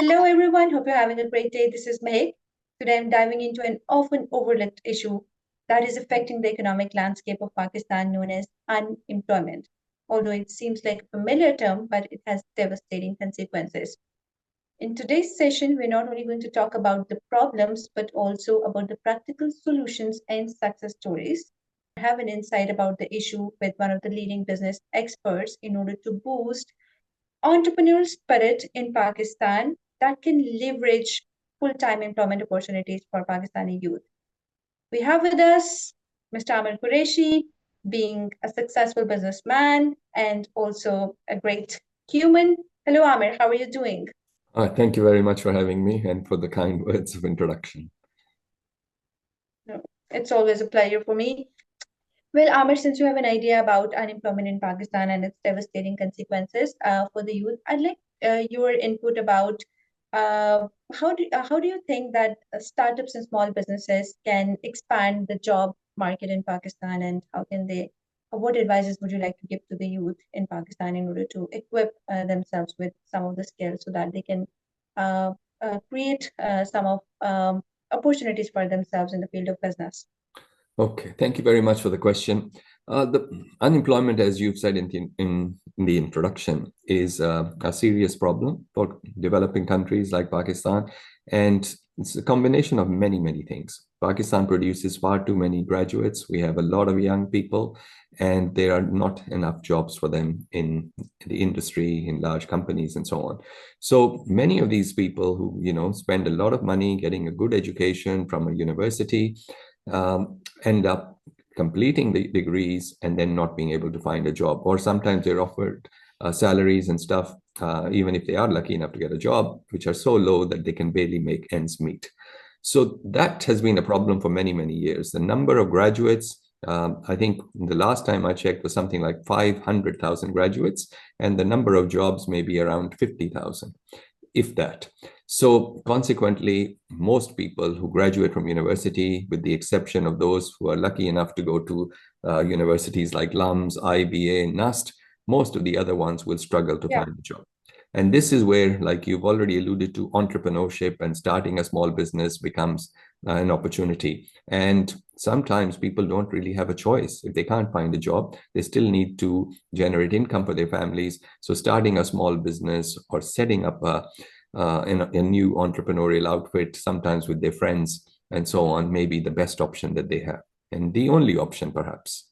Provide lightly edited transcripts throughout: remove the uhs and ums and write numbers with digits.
Hello, everyone. Hope you're having a great day. This is Meg. Today, I'm diving into an often overlooked issue that is affecting the economic landscape of Pakistan, known as unemployment. Although it seems like a familiar term, but it has devastating consequences. In today's session, we're not only going to talk about the problems, but also about the practical solutions and success stories. I have an insight about the issue with one of the leading business experts in order to boost entrepreneurial spirit in Pakistan that can leverage full-time employment opportunities for Pakistani youth. We have with us Mr. Amer Qureshi, being a successful businessman and also a great human. Hello, Amer. How are you doing? Thank you very much for having me and for the kind words of introduction. No, it's always a pleasure for me. Well, Amir, since you have an idea about unemployment in Pakistan and its devastating consequences for the youth, I'd like your input about how do you think that startups and small businesses can expand the job market in Pakistan, and how can they? What advices would you like to give to the youth in Pakistan in order to equip themselves with some of the skills so that they can uh, create some of opportunities for themselves in the field of business? Okay, thank you very much for the question. The unemployment, as you've said in the introduction, is a serious problem for developing countries like Pakistan, and it's a combination of many things. Pakistan produces far too many graduates. We have a lot of young people, and there are not enough jobs for them in the industry, in large companies, and so on. So many of these people who, spend a lot of money getting a good education from a university end up completing the degrees and then not being able to find a job. Or sometimes they're offered salaries and stuff, even if they are lucky enough to get a job, which are so low that they can barely make ends meet. So that has been a problem for many years. The number of graduates, I think the last time I checked was something like 500,000 graduates, and the number of jobs may be around 50,000, if that. So consequently, most people who graduate from university, with the exception of those who are lucky enough to go to universities like LUMS, IBA, NUST, most of the other ones will struggle to Yeah. find a job. And this is where, like you've already alluded to, entrepreneurship and starting a small business becomes an opportunity. And sometimes people don't really have a choice. If they can't find a job, they still need to generate income for their families. So starting a small business or setting up a new entrepreneurial outfit, sometimes with their friends and so on, may be the best option that they have. And the only option, perhaps.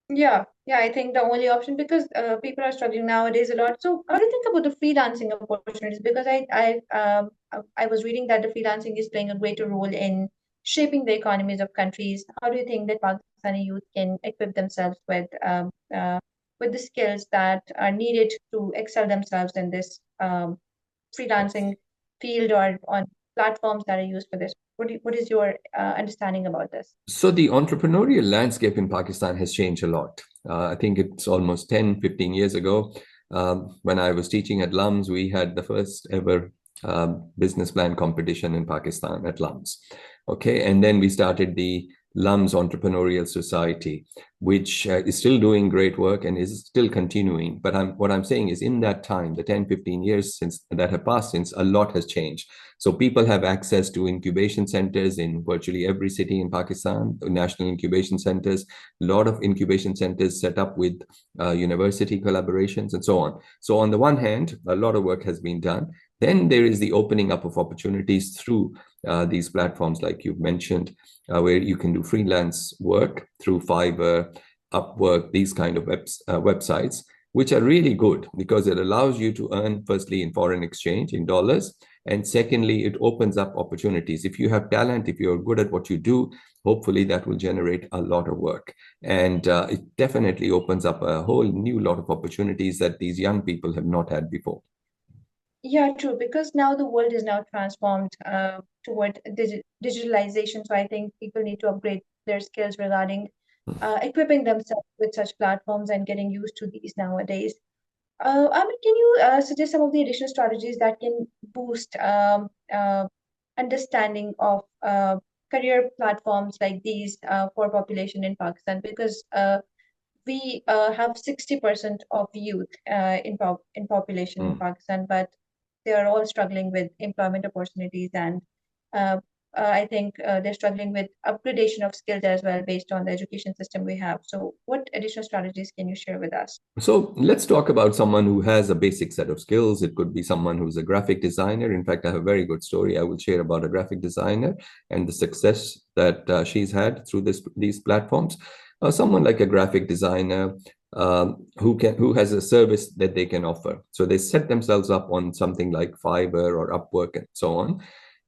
Yeah, I think the only option because people are struggling nowadays a lot. So, how do you think about the freelancing opportunities? Because I was reading that the freelancing is playing a greater role in shaping the economies of countries. How do you think that Pakistani youth can equip themselves with the skills that are needed to excel themselves in this freelancing field or on platforms that are used for this? What is your understanding about this? So the entrepreneurial landscape in Pakistan has changed a lot. I think it's almost 10, 15 years ago. When I was teaching at LUMS, we had the first ever business plan competition in Pakistan at LUMS. Okay, and then we started the LUMS Entrepreneurial Society, which is still doing great work and is still continuing. But what I'm saying is, in that time, the 10, 15 years since that have passed, since a lot has changed. So people have access to incubation centers in virtually every city in Pakistan, national incubation centers, a lot of incubation centers set up with university collaborations and so on. So on the one hand, a lot of work has been done. Then there is the opening up of opportunities through these platforms, like you've mentioned, where you can do freelance work through Fiverr, Upwork, these kind of websites, which are really good because it allows you to earn, firstly, in foreign exchange, in dollars, and secondly, it opens up opportunities. If you have talent, if you're good at what you do, hopefully that will generate a lot of work. And it definitely opens up a whole new lot of opportunities that these young people have not had before. Yeah, true. Because now the world is now transformed toward digitalization. So I think people need to upgrade their skills regarding equipping themselves with such platforms and getting used to these nowadays. Amit, can you suggest some of the additional strategies that can boost understanding of career platforms like these for population in Pakistan? Because we have 60% of youth in population in Mm. Pakistan, but they are all struggling with employment opportunities, and uh, I think they're struggling with upgradation of skills as well based on the education system we have. So, what additional strategies can you share with us? So let's talk about someone who has a basic set of skills. It could be someone who's a graphic designer. In fact, I have a very good story I will share about a graphic designer and the success that she's had through these platforms. Someone like a graphic designer who has a service that they can offer. So they set themselves up on something like Fiverr or Upwork and so on.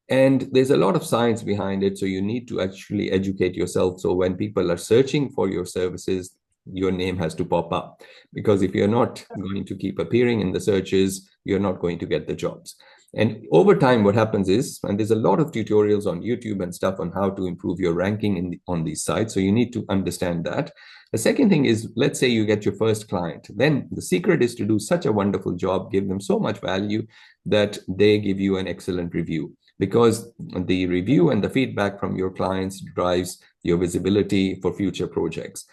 And there's a lot of science behind it. So you need to actually educate yourself. So when people are searching for your services, your name has to pop up. Because if you're not going to keep appearing in the searches, you're not going to get the jobs. And over time, what happens is, and there's a lot of tutorials on YouTube and stuff on how to improve your ranking on these sites. So you need to understand that. The second thing is, let's say you get your first client. Then the secret is to do such a wonderful job, give them so much value that they give you an excellent review, because the review and the feedback from your clients drives your visibility for future projects.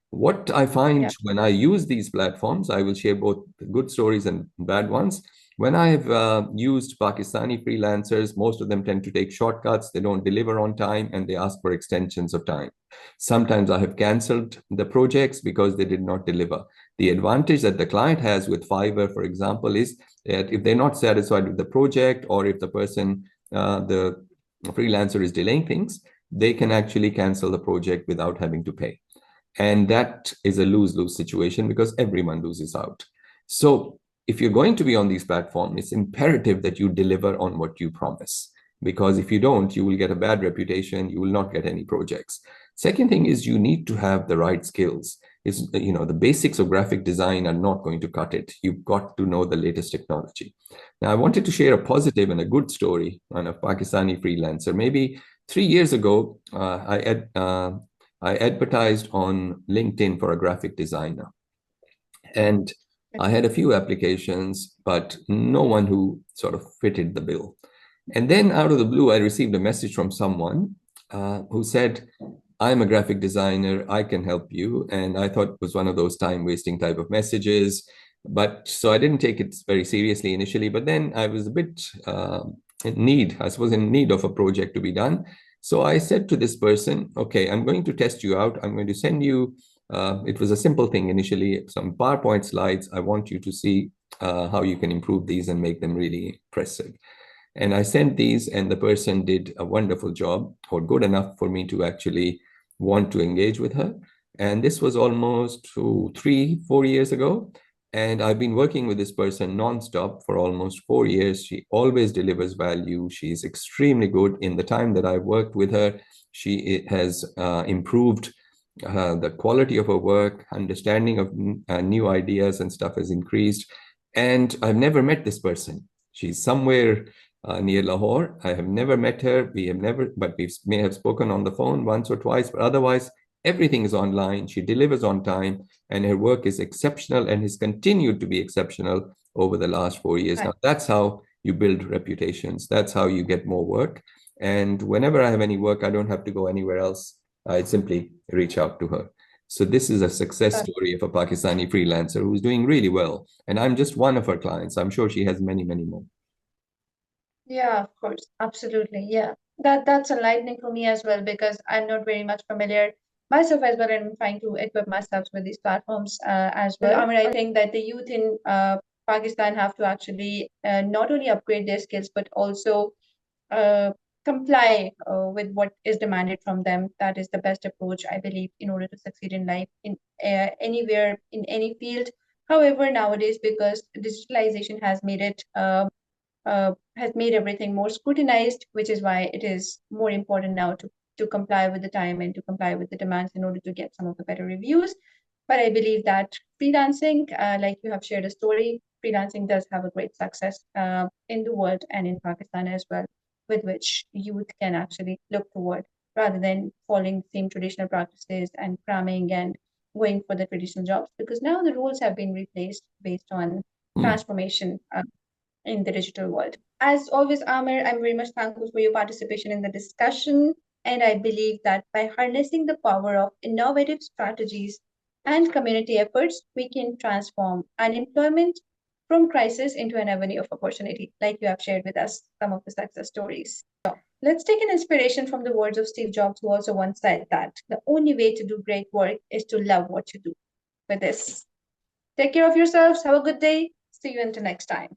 What I Yeah. find when I use these platforms, I will share both good stories and bad ones. When I have used Pakistani freelancers, most of them tend to take shortcuts. They don't deliver on time and they ask for extensions of time. Sometimes I have canceled the projects because they did not deliver. The advantage that the client has with Fiverr, for example, is that if they're not satisfied with the project, or if the freelancer is delaying things, they can actually cancel the project without having to pay. And that is a lose-lose situation because everyone loses out. So if you're going to be on these platforms, it's imperative that you deliver on what you promise. Because if you don't, you will get a bad reputation, you will not get any projects. Second thing is you need to have the right skills. The basics of graphic design are not going to cut it. You've got to know the latest technology. Now, I wanted to share a positive and a good story on a Pakistani freelancer. Maybe 3 years ago, I advertised on LinkedIn for a graphic designer. And I had a few applications, but no one who sort of fitted the bill. And then out of the blue, I received a message from someone who said, I'm a graphic designer, I can help you. And I thought it was one of those time wasting type of messages. But so I didn't take it very seriously initially. But then I was a bit in need of a project to be done. So I said to this person, okay, I'm going to test you out. I'm going to send you, it was a simple thing initially, some PowerPoint slides. I want you to see how you can improve these and make them really impressive. And I sent these, and the person did a wonderful job, or good enough for me to actually want to engage with her. And this was almost 3-4 years ago. And I've been working with this person nonstop for almost 4 years. She always delivers value. She's extremely good. In the time that I've worked with her, she has improved the quality of her work, understanding of new ideas and stuff has increased. And I've never met this person. She's somewhere near Lahore. I have never met her. But we may have spoken on the phone once or twice, but otherwise, everything is online. She delivers on time, and her work is exceptional and has continued to be exceptional over the last 4 years. Right. Now, that's how you build reputations. That's how you get more work. And whenever I have any work, I don't have to go anywhere else. I simply reach out to her. So this is a success Got it. story of a Pakistani freelancer who's doing really well. And I'm just one of her clients. I'm sure she has many, many more. Yeah, of course. Absolutely. Yeah. That's enlightening for me as well because I'm not very much familiar myself as well, and I'm trying to equip myself with these platforms as well. I mean, I think that the youth in Pakistan have to actually not only upgrade their skills but also uh, comply with what is demanded from them. That is the best approach, I believe, in order to succeed in life in anywhere in any field. However, nowadays, because digitalization has made everything more scrutinized, which is why it is more important now to comply with the time and to comply with the demands in order to get some of the better reviews. But I believe that freelancing, like you have shared a story, freelancing does have a great success in the world and in Pakistan as well, with which youth can actually look toward rather than following the same traditional practices and cramming and going for the traditional jobs because now the roles have been replaced based on Hmm. transformation in the digital world. As always, Amer, I'm very much thankful for your participation in the discussion. And I believe that by harnessing the power of innovative strategies and community efforts, we can transform unemployment from crisis into an avenue of opportunity, like you have shared with us some of the success stories. Let's take an inspiration from the words of Steve Jobs, who also once said that the only way to do great work is to love what you do. With this, take care of yourselves. Have a good day. See you until next time.